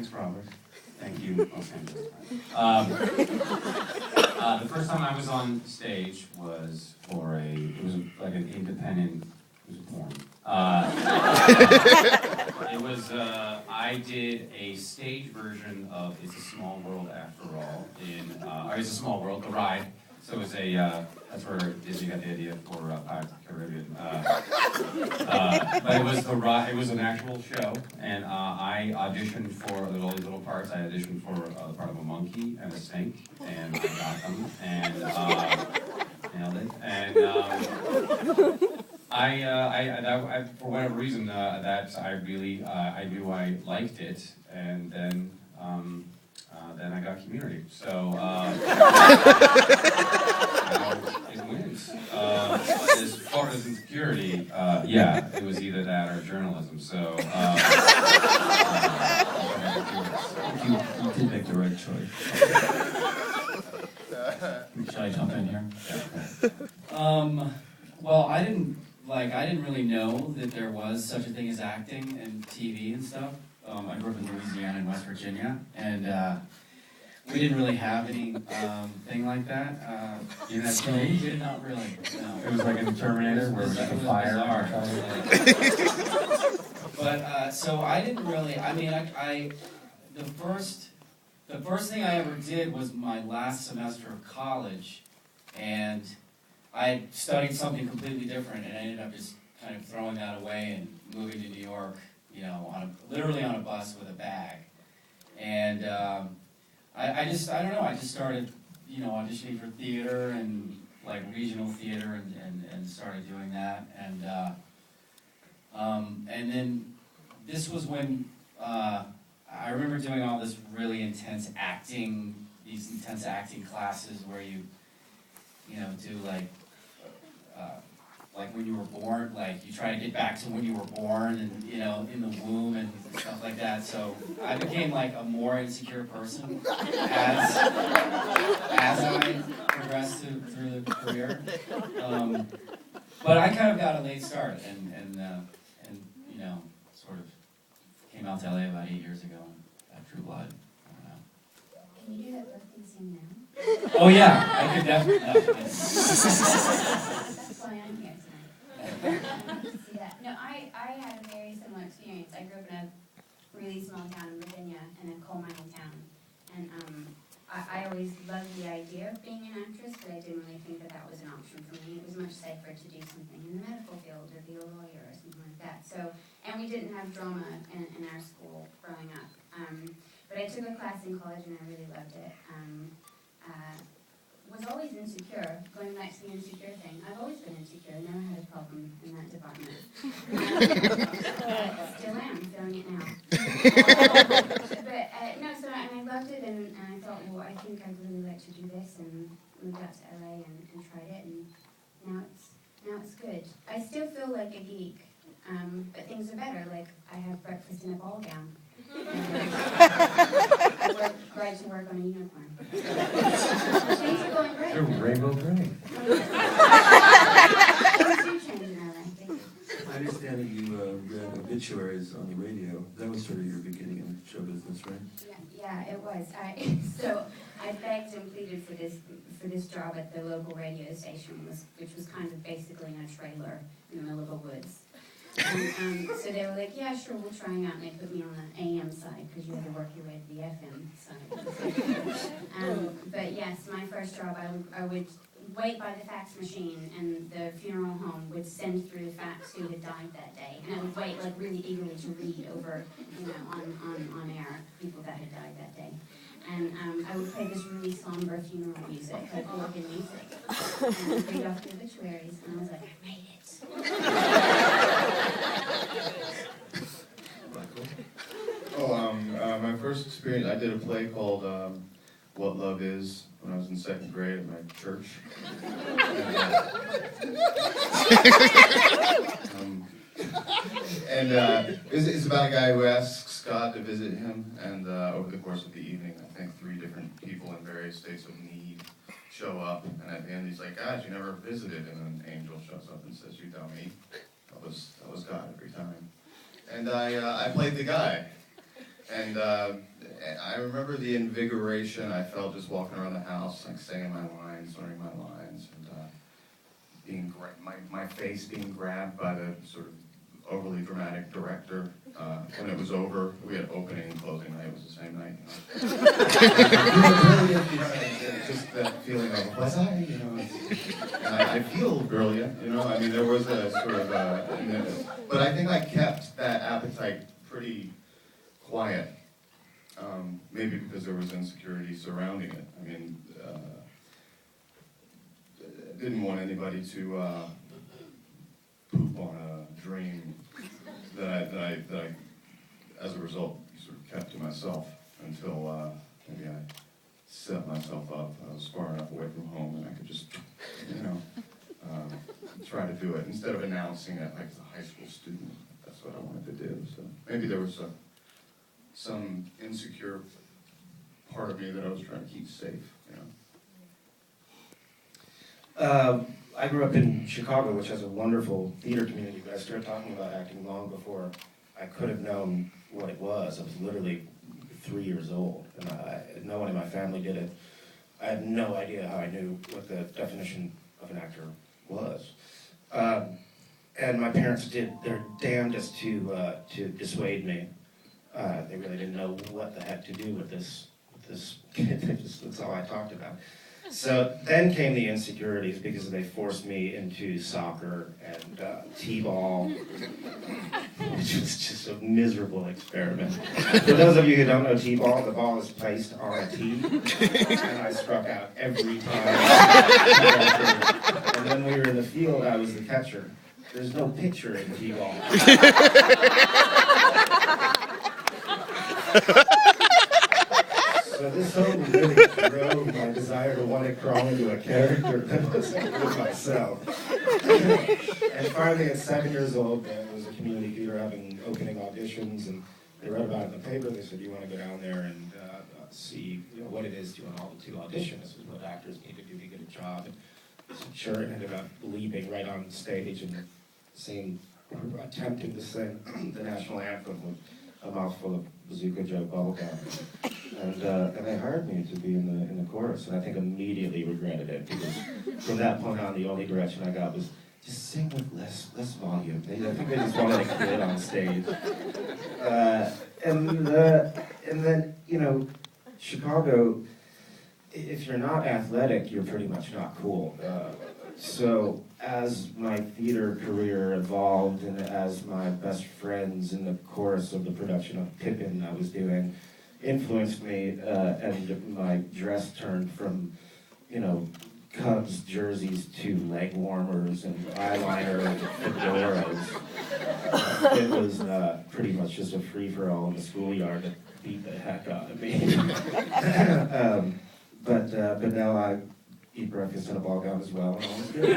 Thanks, Robert. Thank you, Los Angeles. The first time I was on stage was for like an independent, it was a porn. I did a stage version of It's a Small World After All or It's a Small World, the ride. So it was that's where Disney got the idea for Pirates of the Caribbean. But it was an actual show, and I auditioned for all these little parts. I auditioned for the part of a monkey and a snake, and I got them, and nailed it. And I for whatever reason, that I knew I liked it, and then I got Community. So it wins. As far as insecurity, yeah, it was either that or journalism. So you did make the right choice. Should I jump in here? Yeah. Well, I didn't really know that there was such a thing as acting and TV and stuff. I grew up in Louisiana and West Virginia, and we didn't really have any thing like that. You know, So we did not really. No. it was like in the Terminator where it was like a fire. But so I didn't really. I mean, the first thing I ever did was my last semester of college, and I studied something completely different, and I ended up just kind of throwing that away and moving to New York, you know, literally on a bus with a bag. And I don't know, I just started, you know, auditioning for theater and like regional theater and started doing that. And then this was when I remember doing all this really intense acting, these intense acting classes where you know, do like when you were born, like you try to get back to when you were born and, you know, in the womb and stuff like that. So I became like a more insecure person as I progressed through the career. But I kind of got a late start and you know, sort of came out to LA about 8 years ago and got True Blood. I don't know. Can you do that birthday scene now? Oh yeah, I could definitely. That's why I'm here tonight. See that? No, I had a very similar experience. I grew up in a really small town in Virginia, in a coal mining town, and I always loved the idea of being an actress, but I didn't really think that was an option for me. It was much safer to do something in the medical field or be a lawyer or something like that. So, and we didn't have drama in our school growing up. But I took a class in college and I really loved it. Was always insecure, going back to the insecure thing. I've always been insecure, never had a problem in that department. Still am, feeling it now. But no, so I loved it and I thought, well, I think I'd really like to do this, and moved out to LA and tried it, and now it's good. I still feel like a geek, but things are better. Like I have breakfast in a ball gown. I ride to work on a unicorn. Things are going great. You're rainbow gray. I understand that you read obituaries on the radio. That was sort of your beginning in show business, right? Yeah, it was. So I begged and pleaded for this job at the local radio station, which was kind of basically in a trailer in the middle of the woods. And so they were like, yeah, sure, we'll try you out. And they put me on the AM side because you had to work your way to the FM side. But yes, my first job, I would wait by the fax machine, and the funeral home would send through the fax who had died that day. And I would wait like really eagerly to read over, you know, on air people that had died that day. And I would play this really somber funeral music, like organ music, and read off the obituaries, and I was like, I made it. My first experience, I did a play called What Love Is when I was in second grade at my church. It's about a guy who asks God to visit him, and over the course of the evening, I think 3 different people in various states of need show up, and at the end he's like, "Guys, you never visited," and an angel shows up and says, "You dummy." That was God every time. And I played the guy. And I remember the invigoration I felt just walking around the house, like saying my lines, learning my lines, and being my face being grabbed by the sort of overly dramatic director. When it was over, we had opening and closing night. It was the same night. Just that feeling of, was I? You know, and I feel brilliant. You know, I mean, there was a sort of, but I think I kept that appetite pretty quiet. Maybe because there was insecurity surrounding it. I mean, didn't want anybody to poop on a dream that I, as a result, sort of kept to myself until maybe I set myself up. I was far enough away from home and I could just, you know, try to do it instead of announcing it like as a high school student. That's what I wanted to do. So maybe there was some insecure part of me that I was trying to keep safe, you know. I grew up in Chicago, which has a wonderful theater community, but I started talking about acting long before I could have known what it was. I was literally 3 years old, and no one in my family did it. I had no idea how I knew what the definition of an actor was. And my parents did their damnedest to dissuade me. They really didn't know what the heck to do with this kid. That's all I talked about. So then came the insecurities because they forced me into soccer and t-ball, which was just a miserable experiment. For those of you who don't know t-ball, the ball is placed on a tee, and I struck out every time. And when we were in the field, I was the catcher. There's no pitcher in t-ball. So this song really drove my desire to want to crawl into a character that wasn't with myself. And finally, at 7 years old, there was a community theater having opening auditions, and they wrote about it in the paper. They said, "You want to go down there and see, you know, what it is to audition? This is what actors need to do to get a job." And I said, sure, and ended up leaping right on stage and attempting to sing the national anthem with a mouthful of Bazooka Joe bubblegum. And they hired me to be in the chorus, and I think immediately regretted it, because from that point on, the only direction I got was just sing with less volume. I think they just wanted a kid on stage. And then, you know, Chicago, if you're not athletic, you're pretty much not cool. So as my theater career evolved, and as my best friends in the chorus of the production of Pippin I was doing influenced me, and my dress turned from, you know, Cubs jerseys to leg warmers and eyeliner and fedoras. It was pretty much just a free-for-all in the schoolyard that beat the heck out of me. But now I eat breakfast in a ball gown as well, and all is good.